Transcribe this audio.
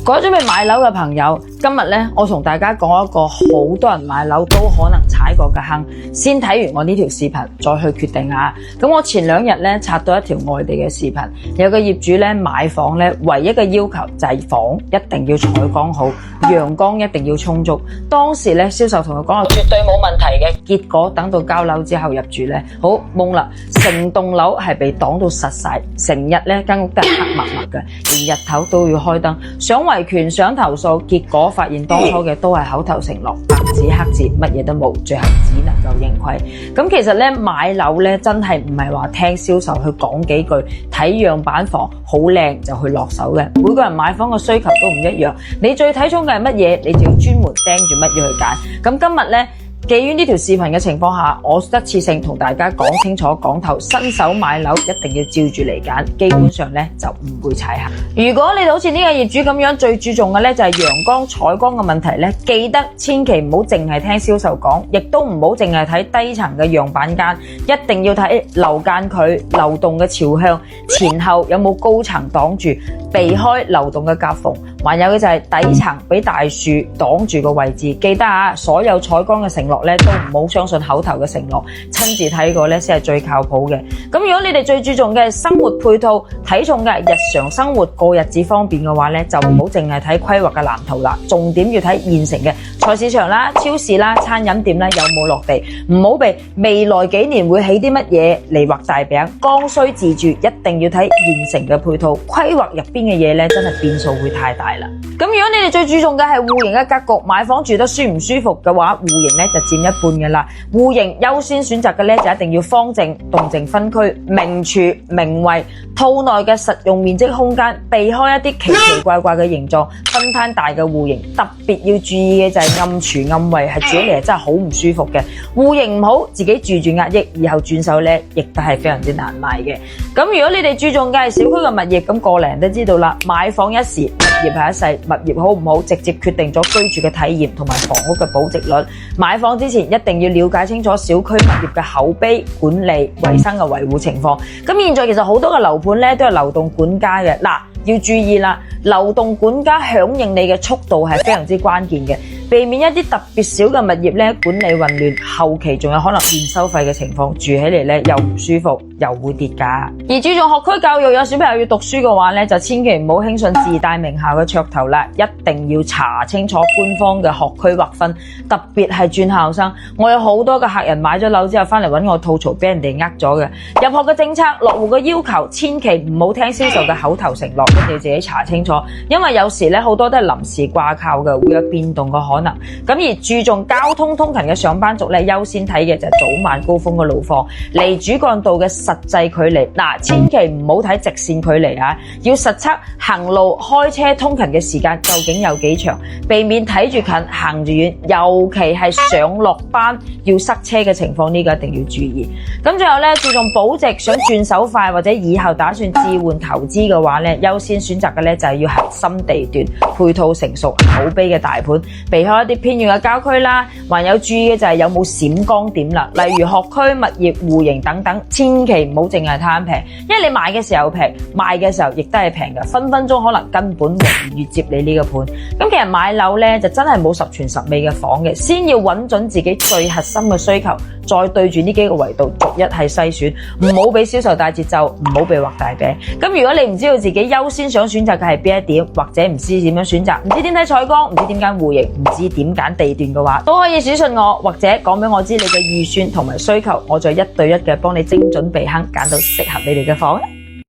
各位準備買樓嘅朋友，今日咧我同大家講一個好多人買樓都可能踩過嘅坑。先睇完我呢條視頻，再去決定下。咁我前2日咧刷到一條外地嘅視頻，有個業主咧買房咧，唯一嘅要求就係房一定要採光好，陽光一定要充足。當時咧銷售同佢講話絕對冇問題嘅，結果等到交樓之後入住咧，好懵啦，成棟樓係被擋到實晒，成日咧間屋都係黑密密嘅，連日頭都要開燈。想維權想投訴，結果發現當初嘅都係口頭承諾，白紙黑字乜嘢都冇，最後只能夠認虧。咁其實咧買樓咧真係唔係話聽銷售去講幾句，睇樣板房好靚就去落手嘅。每個人買房嘅需求都唔一樣，你最睇重嘅係乜嘢，你就要專門盯住乜嘢去揀。咁今日咧，基於呢條視頻嘅情況下，我一次性同大家講清楚講透，新手買樓一定要照住嚟揀，基本上咧就唔會踩坑。如果你好似呢個業主咁樣，最注重嘅咧就係陽光採光嘅問題咧，記得千祈唔好淨係聽銷售講，亦都唔好淨係睇低層嘅樣板間，一定要睇樓間距、流動嘅朝向、前後有冇高層擋住，避開流動嘅夾縫。還有嘅就係底層俾大樹擋住個位置。記得啊，所有採光嘅承諾咧都唔好相信口頭嘅承諾，親自睇過咧先係最靠譜嘅。咁如果你哋最注重嘅係生活配套，睇重嘅係日常生活過日子方便嘅話咧，就唔好淨係睇規劃嘅藍圖啦，重點要睇現成嘅菜市場啦、超市啦、餐飲店啦有冇落地，唔好被未來幾年會起啲乜嘢嚟畫大餅。剛需自住一定要睇現成嘅配套，規劃入邊嘅嘢咧真係變數會太大啦。咁如果你哋最注重嘅係戶型嘅格局，買房住得舒唔舒服嘅話，戶型咧就佔一半嘅啦。戶型優先選擇嘅咧就一定要方正、動靜分區、明廚明衛，套內嘅實用面積空間，避開一啲奇奇怪怪嘅形狀，分攤大嘅戶型。特別要注意嘅就係暗廚暗衛，係住起嚟真係好唔舒服嘅。戶型唔好，自己住壓抑，以後轉手咧亦都係非常之難賣嘅。咁如果你哋注重嘅係小區嘅物業，咁個零都知道啦，買房一時，物業係一世，物業好唔好直接決定咗居住嘅體驗同埋房屋嘅保值率。買房之前一定要了解清楚小區物業嘅口碑、管理、衛生嘅維護情況。咁現在其實好多嘅樓盤咧都係流動管家嘅，嗱，要注意啦，流動管家響應你嘅速度係非常之關鍵嘅，避免一啲特別小嘅物業咧管理混亂，後期仲有可能現收費嘅情況，住起嚟咧又唔舒服，又會跌價。而注重學區教育，有小朋友要讀書嘅話咧，就千祈唔好輕信自帶名校嘅噱頭啦，一定要查清楚官方嘅學區劃分，特別係轉校生。我有好多嘅客人買咗樓之後翻嚟揾我吐槽，俾人哋呃咗嘅。入學嘅政策、落戶嘅要求，千祈唔好聽銷售嘅口頭承諾，一定要自己查清楚，因為有時咧好多都係臨時掛靠嘅，會有變動嘅可能。咁而注重交通通勤嘅上班族咧，優先睇嘅就係早晚高峰嘅路況，離主幹道嘅實際距離。嗱，千祈唔好睇直線距離啊，要實測行路開車通勤嘅時間究竟有幾長，避免睇住近行住遠，尤其係上落班要塞車嘅情況，呢個一定要注意。咁最後咧，注重保值，想轉手快或者以後打算置換投資嘅話咧，優先選擇嘅咧就係要核心地段，配套成熟、口碑嘅大盤，避開一啲偏遠嘅郊區啦。還有注意嘅就係有冇閃光點啦，例如學區、物業、戶型等等，千祈唔好淨係貪平，因為你買嘅時候平，賣嘅時候亦都係平嘅，分分鐘可能根本無意接你呢個盤。咁其實買樓咧就真係冇十全十美嘅房嘅，先要揾準自己最核心嘅需求，再對住呢幾個維度逐一係篩選，唔好俾銷售帶節奏，唔好被畫大餅。咁如果你唔知道自己優先想選擇嘅係邊一點，或者唔知點樣選擇，唔知點睇採光，唔知點揀戶型，唔知點揀地段嘅話，都可以私信我，或者講俾我知你嘅預算同埋需求，我再1對1嘅幫你精準避坑，揀到適合你哋嘅房。